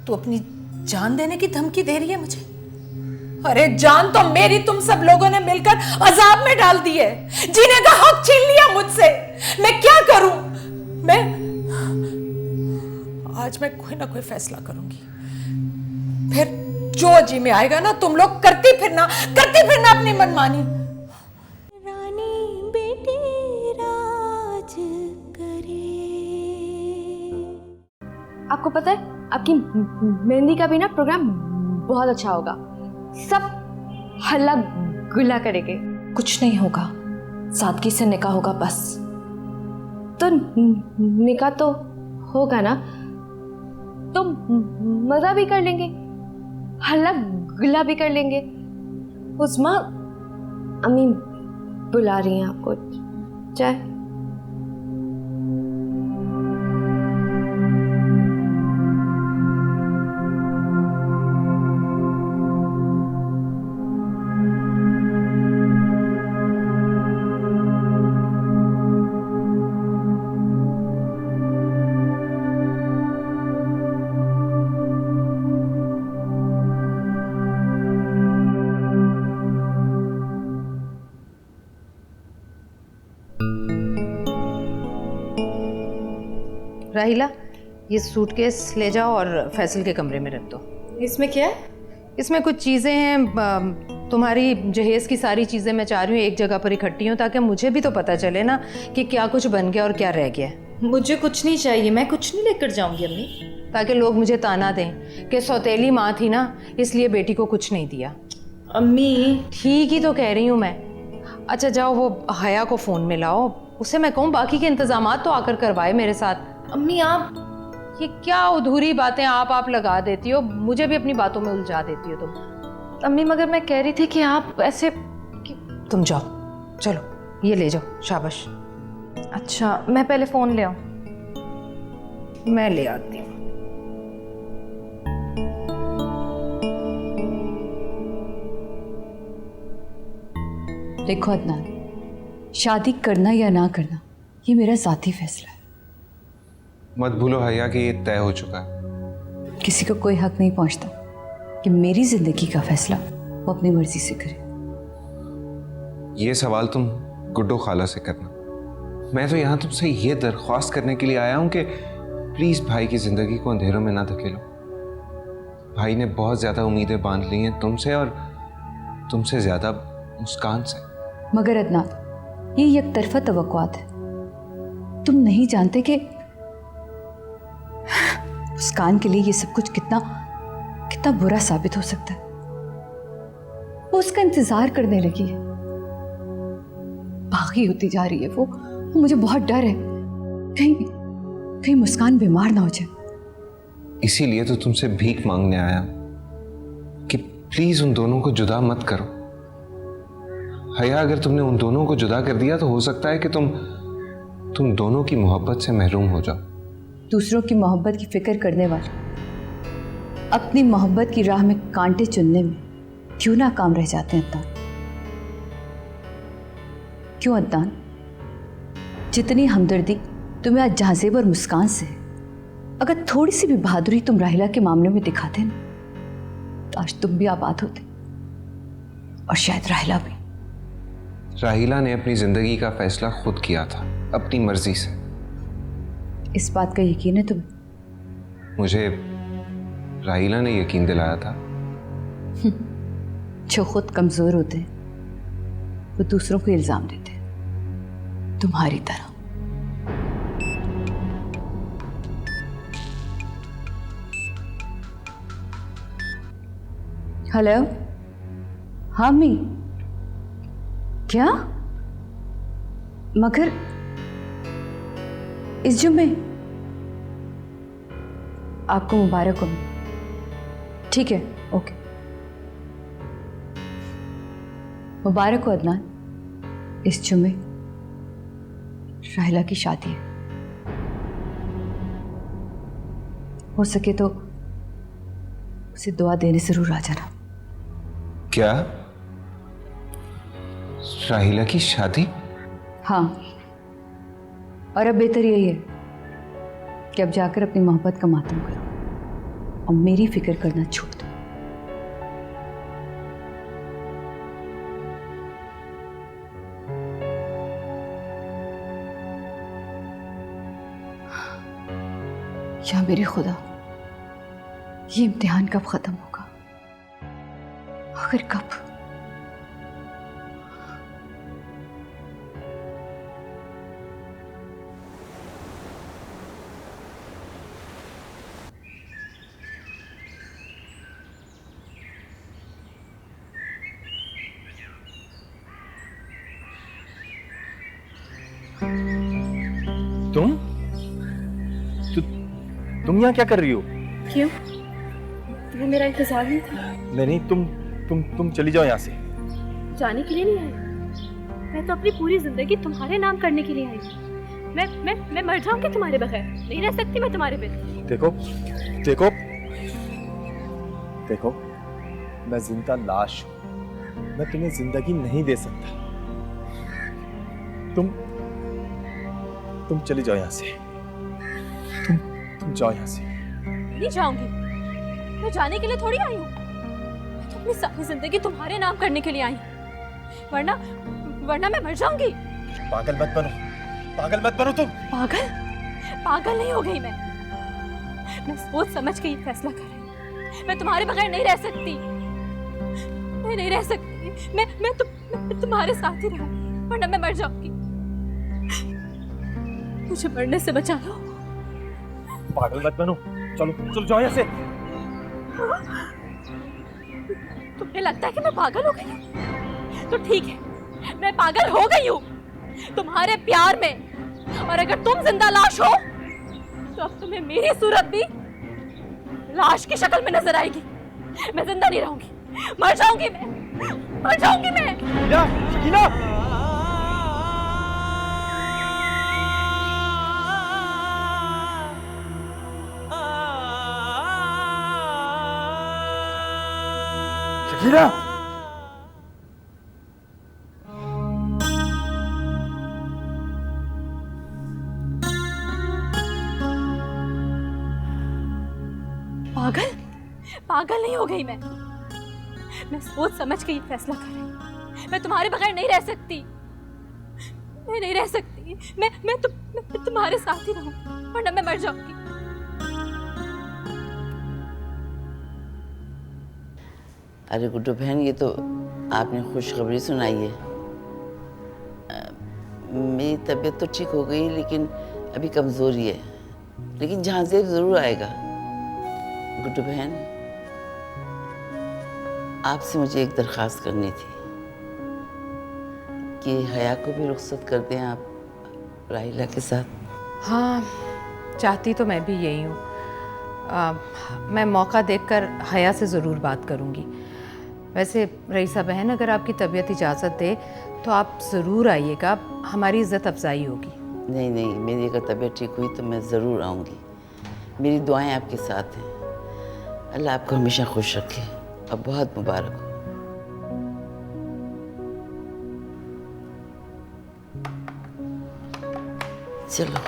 तू अपनी जान देने की धमकी दे रही है मुझे? अरे जान तो मेरी तुम सब लोगों ने मिलकर अजाब में डाल दी है, जीने का हक छीन लिया मुझसे। मैं क्या करूं? आज मैं कोई ना कोई फैसला करूंगी, फिर जो जी में आएगा ना, तुम लोग करती फिरना अपनी मनमानी। रानी बेटी राज करे। आपको पता है आपकी मेहंदी का भी ना प्रोग्राम बहुत अच्छा होगा, सब हल्ला गुल्ला करेंगे। कुछ नहीं होगा, सादगी से निकाह होगा बस। तो निकाह तो होगा ना, तो मजा भी कर लेंगे, हल्ला गुल्ला भी कर लेंगे। उस्मा, अम्मी बुला रही हैं आपको, चाय। राहिला, ये सूटकेस ले जाओ और फैसल के कमरे में रख दो। इसमें क्या है? इसमें कुछ चीज़ें हैं, तुम्हारी जहेज़ की सारी चीज़ें मैं चाह रही हूँ एक जगह पर इकट्ठी हूँ, ताकि मुझे भी तो पता चले ना कि क्या कुछ बन गया और क्या रह गया। मुझे कुछ नहीं चाहिए, मैं कुछ नहीं लेकर जाऊंगी अम्मी। ताकि लोग मुझे ताना दें कि सौतेली माँ थी ना, इसलिए बेटी को कुछ नहीं दिया। अम्मी ठीक ही तो कह रही हूँ मैं। अच्छा जाओ, वो हया को फ़ोन में लाओ, उसे मैं कहूँ बाकी के इंतजामात तो आकर करवाए मेरे साथ। अम्मी आप ये क्या अधूरी बातें आप लगा देती हो, मुझे भी अपनी बातों में उलझा देती हो तुम। अम्मी मगर मैं कह रही थी कि आप ऐसे तुम जाओ, चलो ये ले जाओ, शाबाश। अच्छा मैं पहले फ़ोन ले आऊँ? मैं ले आती हूँ। देखो अदनान, शादी करना या ना करना ये मेरा ज़ाती फैसला है। मत भूलो हया कि ये तय हो चुका है। किसी को कोई हक नहीं पहुंचता कि मेरी जिंदगी का फैसला वो अपनी मर्जी से करे। ये सवाल तुम गुड्डो खाला से करना। मैं तो यहाँ तुमसे ये दरख्वास्त करने के लिए आया हूँ कि प्लीज़ भाई की ज़िंदगी को अंधेरों में ना धकेलो। भाई ने बहुत ज़्यादा उम्मीदें बांध ली हैं तुमसे, और तुमसे ज़्यादा मुस्कान से। मगर अदनान, ये एक तरफा तवक्कुआत है। तुम नहीं जानते कि मुस्कान के लिए ये सब कुछ कितना कितना बुरा साबित हो सकता है। वो उसका इंतजार करने लगी है, बागी होती जा रही है वो मुझे बहुत डर है कहीं मुस्कान बीमार ना हो जाए। इसीलिए तो तुमसे भीख मांगने आया कि प्लीज उन दोनों को जुदा मत करो। हया, अगर तुमने उन दोनों को जुदा कर दिया तो हो सकता है कि तुम दोनों की मोहब्बत से महरूम हो जाओ। दूसरों की मोहब्बत की फिक्र करने वाले अपनी मोहब्बत की राह में कांटे चुनने में क्यों नाकाम रह जाते हैं अदनान? क्यों अदनान? जितनी हमदर्दी तुम्हें आज जहाज़ेब और मुस्कान से, अगर थोड़ी सी भी बहादुरी तुम राहिला के मामले में दिखाते ना, तो आज तुम भी आबाद होते, और शायद राहिला भी। राहिला ने अपनी जिंदगी का फैसला खुद किया था, अपनी मर्जी से। इस बात का यकीन है तुम्हें? मुझे राहिला ने यकीन दिलाया था। जो खुद कमजोर होते हैं वो दूसरों को इल्जाम देते हैं, तुम्हारी तरह। हेलो, हाँ मी, क्या? मगर इस जुम्मे आपको मुबारक हो। ठीक है, ओके, मुबारक हो अदनान। इस जुम्मे राहिला की शादी है। हो सके तो उसे दुआ देने जरूर आ जाना। क्या? राहिला की शादी? हाँ, और अब बेहतर यही है कि अब जाकर अपनी मोहब्बत का मातम करो। और मेरी फिक्र करना छोड़ दो। या मेरे खुदा, ये इम्तिहान कब खत्म होगा? आखिर कब? तुम यहाँ क्या कर रही हो? क्यों? तुम्हें मेरा इंतजार नहीं था? नहीं, तुम चली जाओ यहाँ से। जाने के लिए नहीं आई, मैं तो अपनी पूरी जिंदगी तुम्हारे नाम करने के लिए आई हूँ। मैं मर जाऊंगी तुम्हारे बगैर, नहीं रह सकती मैं तुम्हारे बिन। देखो देखो देखो, मैं जिंदा लाश हूँ, मैं तुम्हें जिंदगी नहीं दे सकता। तुम चली जाओ यहाँ से। तुम जाओ यहाँ से। नहीं जाऊंगी, मैं जाने के लिए थोड़ी आई हूँ। मैं तो अपनी सारी जिंदगी तुम्हारे नाम करने के लिए आई हूँ, वरना मैं मर जाऊंगी। पागल मत बनो, पागल मत बनो तुम। पागल नहीं हो गई मैं सोच समझ के ये फैसला कर रही हूँ। मैं तुम्हारे बगैर नहीं रह सकती, मैं नहीं रह सकती। मैं तुम्हारे साथ ही रहूँ, वरना मैं मर जाऊंगी। मुझे मरने से बचा लो। पागल मत बनो, चलो जाओ यहाँ से। तुम्हें लगता है कि मैं पागल हो गई हूँ? तो ठीक है, मैं पागल हो गई हूँ तुम्हारे प्यार में। और अगर तुम जिंदा लाश हो तो अब तुम्हें मेरी सूरत भी लाश की शक्ल में नजर आएगी। मैं जिंदा नहीं रहूंगी, मर जाऊंगी मैं। शकीला, शकीला, पागल नहीं हो गई मैं सोच समझ के ये फैसला कर रही हूँ। मैं तुम्हारे बगैर नहीं रह सकती, मैं नहीं रह सकती। मैं तुम्हारे साथ ही रहूं, वरना मैं मर जाऊंगी। अरे गुड्डू बहन, ये तो आपने खुशखबरी सुनाई है। मेरी तबीयत तो ठीक हो गई, लेकिन अभी कमज़ोरी है। लेकिन जहांज़ेब ज़रूर आएगा। गुड्डू बहन, आपसे मुझे एक दरख्वास्त करनी थी कि हया को भी रुखसत कर दें आप राहिला के साथ। हाँ, चाहती तो मैं भी यही हूँ। मैं मौका देखकर हया से ज़रूर बात करूँगी। वैसे रईसा बहन, अगर आपकी तबीयत इजाज़त दे तो आप ज़रूर आइएगा, हमारी इज़्ज़त अफजाई होगी। नहीं, मेरी अगर तबीयत ठीक हुई तो मैं ज़रूर आऊँगी। मेरी दुआएं आपके साथ हैं। अल्लाह आपको हमेशा खुश रखे और बहुत मुबारक हो। चलो,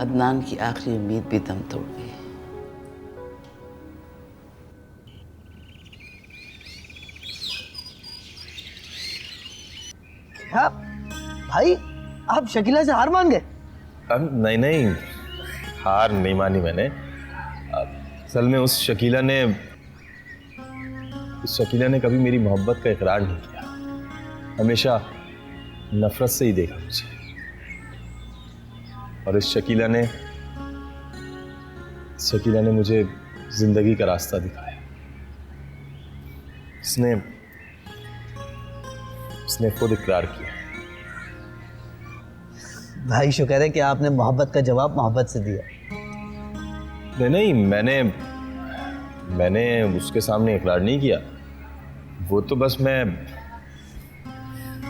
अदनान की आखिरी उम्मीद भी दम तोड़ गई। क्या भाई, आप शकीला से हार मान गए? नहीं, हार नहीं मानी मैंने। असल में उस शकीला ने कभी मेरी मोहब्बत का इकरार नहीं किया। हमेशा नफरत से ही देखा मुझे। और इस शकीला ने मुझे जिंदगी का रास्ता दिखाया। उसने खुद इकरार किया। भाई शुक्र है कि आपने मोहब्बत का जवाब मोहब्बत से दिया। नहीं, मैंने उसके सामने इकरार नहीं किया। वो तो बस मैं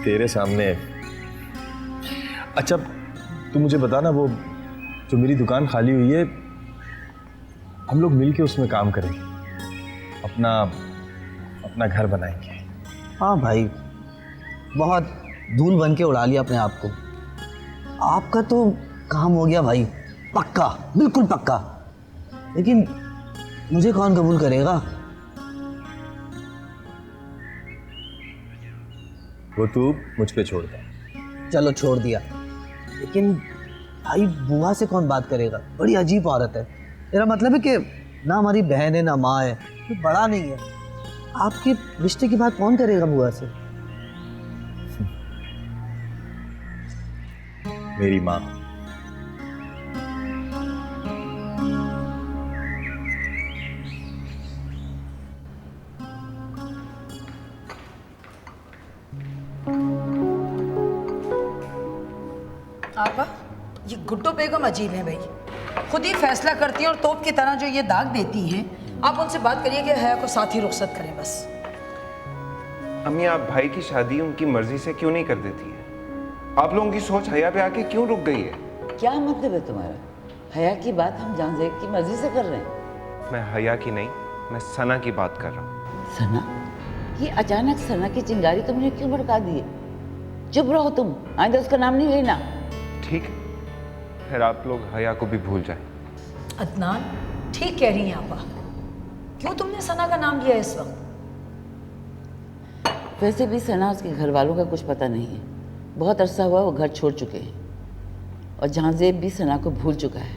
तेरे सामने। अच्छा, तू मुझे बता ना, वो जो मेरी दुकान खाली हुई है, हम लोग मिलके उसमें काम करेंगे, अपना घर बनाएंगे। हाँ भाई, बहुत धूल बन के उड़ा लिया अपने आप को। आपका तो काम हो गया भाई, पक्का, बिल्कुल पक्का। लेकिन मुझे कौन कबूल करेगा? वो तू मुझ पे छोड़ दे। चलो छोड़ दिया, लेकिन भाई बुआ से कौन बात करेगा? बड़ी अजीब औरत है। मेरा मतलब है कि ना हमारी बहन है ना माँ है, कोई बड़ा नहीं है। आपके रिश्ते की बात कौन करेगा बुआ से? मेरी माँ। आपा, ये गुड्डो बेगम अजीब है भाई, खुद ही फैसला करती हैं और तोप की तरह जो ये दाग देती हैं। आप उनसे बात करिए कि हया को साथ ही रुखसत करें बस। अम्मी, आप भाई की शादी उनकी मर्जी से क्यों नहीं कर देती है? आप लोगों की सोच हया पे आके क्यों रुक गई है? क्या मतलब है तुम्हारा? हया की बात हम जानजेब की मर्जी से कर रहे हैं। मैं हया की नहीं, मैं सना की बात कर रहा हूँ। सना? ये अचानक सना की चिंगारी तुमने क्यों भड़का दी है? चुप रहो तुम, आइंदा उसका नाम नहीं लेना। ठीक है, फिर आप लोग हया को भी भूल जाएं। अदनान ठीक कह रही हैं आपा, क्यों तुमने सना का नाम लिया इस वक्त? वैसे भी सना उसके घर वालों का कुछ पता नहीं है। बहुत अरसा हुआ वो घर छोड़ चुके हैं और जहांजेब भी सना को भूल चुका है।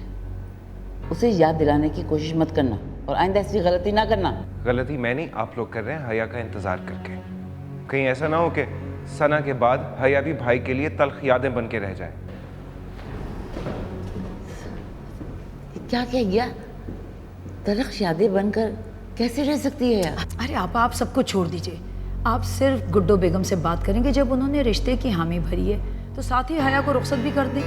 उसे याद दिलाने की कोशिश मत करना और आइंदा ऐसी गलती ना करना। गलती मैं नहीं, आप लोग कर रहे हैं हया का इंतजार करके। कहीं ऐसा ना हो कि सना के बाद हया भी भाई के लिए तल्ख यादें बन के रह जाए। क्या कह गया? तल्ख यादें बनकर कैसे रह सकती है यार? अरे आपा, आप सबको छोड़ दीजिए। आप सिर्फ गुड्डो बेगम से बात करेंगे। जब उन्होंने रिश्ते की हामी भरी है तो साथ ही हया को रुखसत भी कर दें।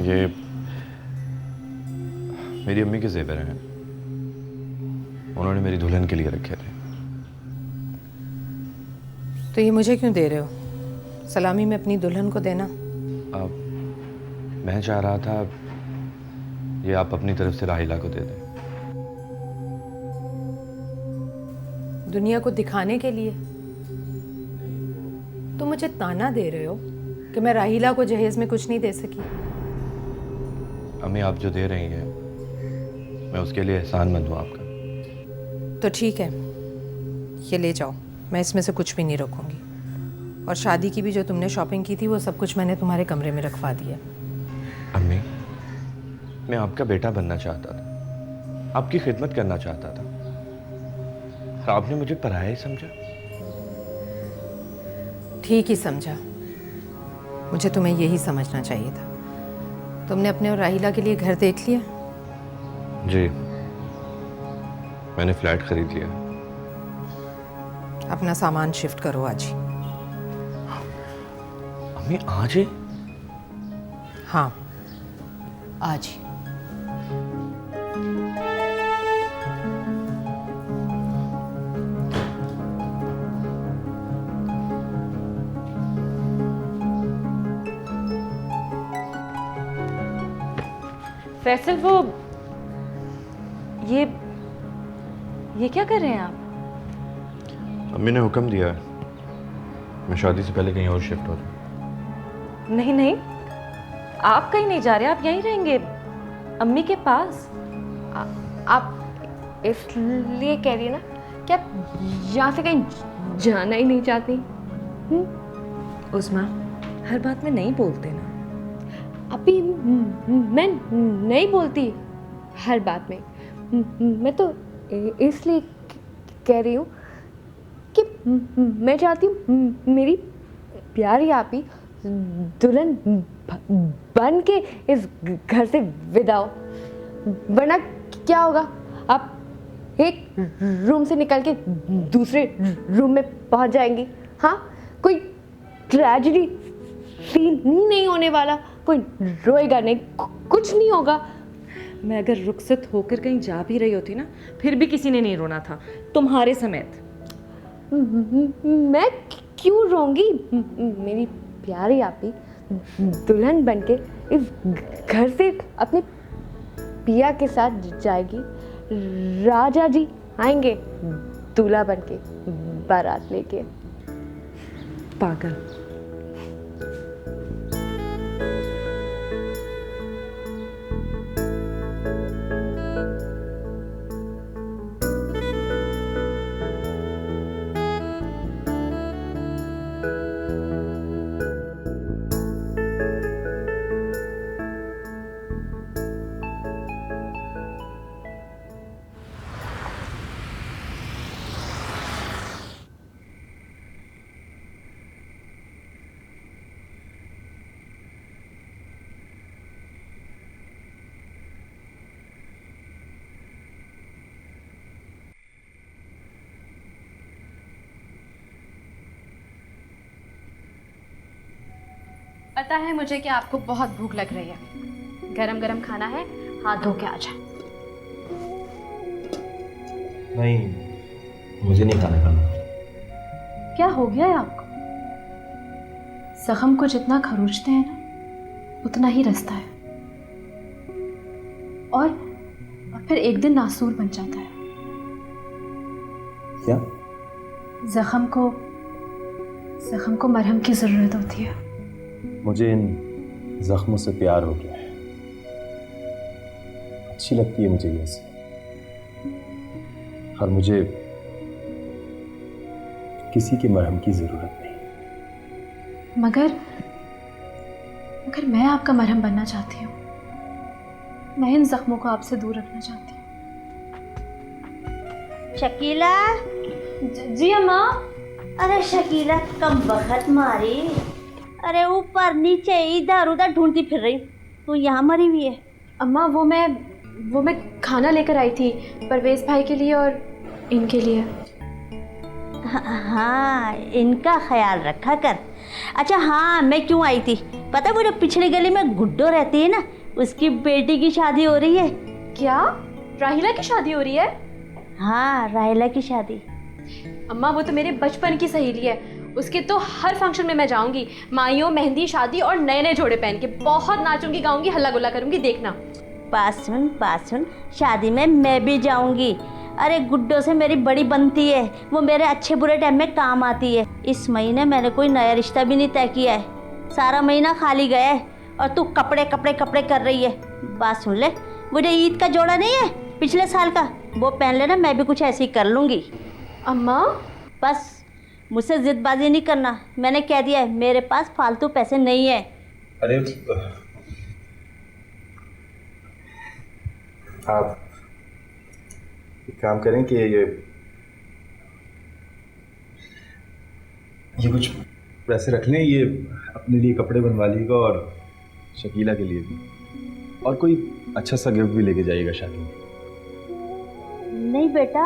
ये मेरी अम्मी के जेवर हैं, उन्होंने मेरी दुल्हन के लिए रखे थे। तो ये मुझे क्यों दे रहे हो? सलामी में अपनी दुल्हन को देना। अब मैं चाह रहा था ये आप अपनी तरफ से राहिला को दे दें। दुनिया को दिखाने के लिए? तुम मुझे ताना दे रहे हो कि मैं राहिला को जहेज में कुछ नहीं दे सकी? अम्मी, आप जो दे रही हैं मैं उसके लिए एहसानमंद हूँ आपका। तो ठीक है, ये ले जाओ, मैं इसमें से कुछ भी नहीं रखूँगी। और शादी की भी जो तुमने शॉपिंग की थी वो सब कुछ मैंने तुम्हारे कमरे में रखवा दिया। अम्मी, मैं आपका बेटा बनना चाहता था, आपकी खिदमत करना चाहता था, और आपने मुझे पराया ही समझा। ठीक ही समझा, मुझे तुम्हें यही समझना चाहिए था। तुमने अपने और राहिला के लिए घर देख लिया? जी, मैंने फ्लैट खरीद लिया। अपना सामान शिफ्ट करो आज ही। अम्मी, आज ही? हाँ, आज ही। फैसल, वो ये क्या कर रहे हैं आप? अम्मी ने हुक्म दिया है, मैं शादी से पहले कहीं और शिफ्ट हो जाऊँ। नहीं नहीं, आप कहीं नहीं जा रहे, आप यहीं रहेंगे अम्मी के पास। आप इसलिए कह रही है ना कि आप यहाँ से कहीं जाना ही नहीं चाहती? उस्मा, हर बात में नहीं बोलते ना। अभी मैं नहीं बोलती हर बात में। मैं तो इसलिए कह रही हूँ कि मैं चाहती हूँ मेरी प्यारी आप ही दुल्हन बन के इस घर से विदा हो। वरना क्या होगा, आप एक रूम से निकल के दूसरे रूम में पहुंच जाएंगी। हाँ, कोई ट्रेजेडी सीन नहीं होने वाला, कोई रोएगा नहीं, कुछ नहीं होगा। मैं अगर रुखसत होकर कहीं जा भी रही होती ना, फिर भी किसी ने नहीं रोना था, तुम्हारे समेत। मैं क्यों रोऊंगी? मेरी प्यारी आपी, दुल्हन बनके इस घर से अपने पिया के साथ जाएगी। राजा जी आएंगे दूल्हा बनके बारात लेके। पागल। पता है मुझे कि आपको बहुत भूख लग रही है। गरम गरम खाना है, हाथ धो के आ जाए। नहीं, मुझे नहीं खाना खाना। क्या हो गया है आपको? जख्म को जितना खरोचते हैं ना, उतना ही रसता है, और फिर एक दिन नासूर बन जाता है। क्या? जख्म को मरहम की जरूरत होती है। मुझे इन जख्मों से प्यार हो गया है। अच्छी लगती है मुझे ये सी। और मुझे किसी के मरहम की जरूरत नहीं। मगर मैं आपका मरहम बनना चाहती हूँ। मैं इन जख्मों को आपसे दूर रखना चाहती हूँ। शकीला। जी अम्मा। अरे शकीला, कम वक्त मारी। अरे ऊपर नीचे इधर उधर ढूंढती फिर रही, तू यहाँ मरी हुई है। अम्मा वो मैं खाना लेकर आई थी परवेज भाई के लिए और इनके लिए। हाँ, इनका ख्याल रखा कर। अच्छा हाँ, मैं क्यों आई थी पता है? वो जो पिछली गली में गुड्डो रहती है ना, उसकी बेटी की शादी हो रही है। क्या? राहिला की शादी हो रही है? हाँ, राहिला की शादी। अम्मा वो तो मेरे बचपन की सहेली है, उसके तो हर फंक्शन में मैं जाऊंगी। माइयों, मेहंदी, शादी और नए नए जोड़े पहन के बहुत नाचूंगी, गाऊंगी, हल्ला गुल्ला करूंगी, देखना। पास सुन, शादी में मैं भी जाऊंगी। अरे गुड्डो से मेरी बड़ी बनती है, वो मेरे अच्छे बुरे टाइम में काम आती है। इस महीने मैंने कोई नया रिश्ता भी नहीं तय किया है, सारा महीना खाली गया है, और तू कपड़े कपड़े कपड़े कर रही है। बात सुन ले, वो जो ईद का जोड़ा नहीं है पिछले साल का, वो पहन लेना, मैं भी कुछ ऐसी कर लूँगी। अम्मा बस मुझसे जिदबाजी नहीं करना, मैंने कह दिया है मेरे पास फालतू पैसे नहीं है। अरे आप एक काम करें कि ये कुछ पैसे रख लें, ये अपने लिए कपड़े बनवा लीजिएगा और शकीला के लिए भी, और कोई अच्छा सा गिफ्ट भी लेके जाइएगा शादी में। नहीं बेटा।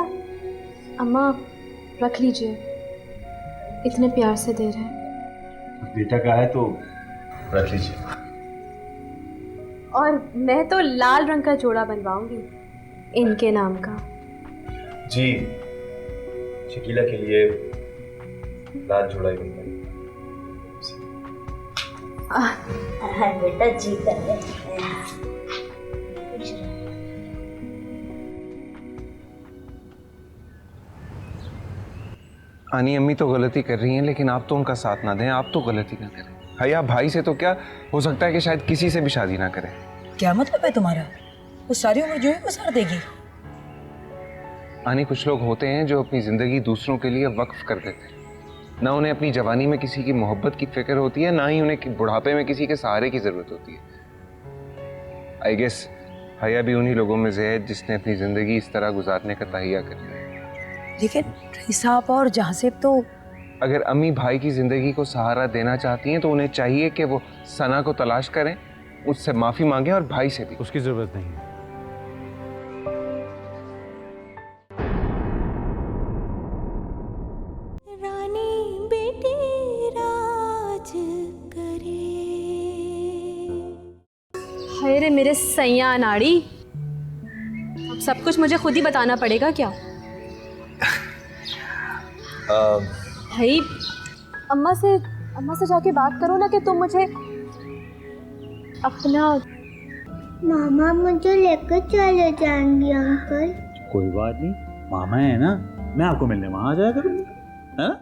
अम्मा रख लीजिए, इतने प्यार से दे रहे हैं। बेटा का है तो रख लीजिए। और मैं तो लाल रंग का जोड़ा बनवाऊंगी इनके नाम का। जी, शकीला के लिए लाल जोड़ा ही बनवाइए। बेटा जी कर ले। आनी अम्मी तो गलती कर रही हैं, लेकिन आप तो उनका साथ ना दें, आप तो गलती ना करें। हया भाई से तो क्या हो सकता है कि शायद किसी से भी शादी ना करें। क्या मतलब है तुम्हारा? वो सारी उम्र जो है गुजार देगी। आनी कुछ लोग होते हैं जो अपनी जिंदगी दूसरों के लिए वक्फ कर देते हैं। ना उन्हें अपनी जवानी में किसी की मोहब्बत की फिक्र होती है, ना ही उन्हें बुढ़ापे में किसी के सहारे की जरूरत होती है। आई गेस हया भी उन्हीं लोगों में से है जिसने अपनी जिंदगी इस तरह गुजारने का तहिया कर लिया। लेकिन साहब और जहांसेब तो, अगर अम्मी भाई की जिंदगी को सहारा देना चाहती हैं तो उन्हें चाहिए कि वो सना को तलाश करें, उससे माफी मांगे, और भाई से भी। उसकी जरूरत नहीं है। रानी बेटी राज करे। हाय रे मेरे सैया नाड़ी, अब सब कुछ मुझे खुद ही बताना पड़ेगा क्या? भाई अम्मा से जाके बात करो ना कि तुम मुझे अपना मामा मुझे लेकर चले जाएंगे अंकल। कोई बात नहीं, मामा है ना, मैं आपको मिलने वहां आ जाया करूंगा, है ना?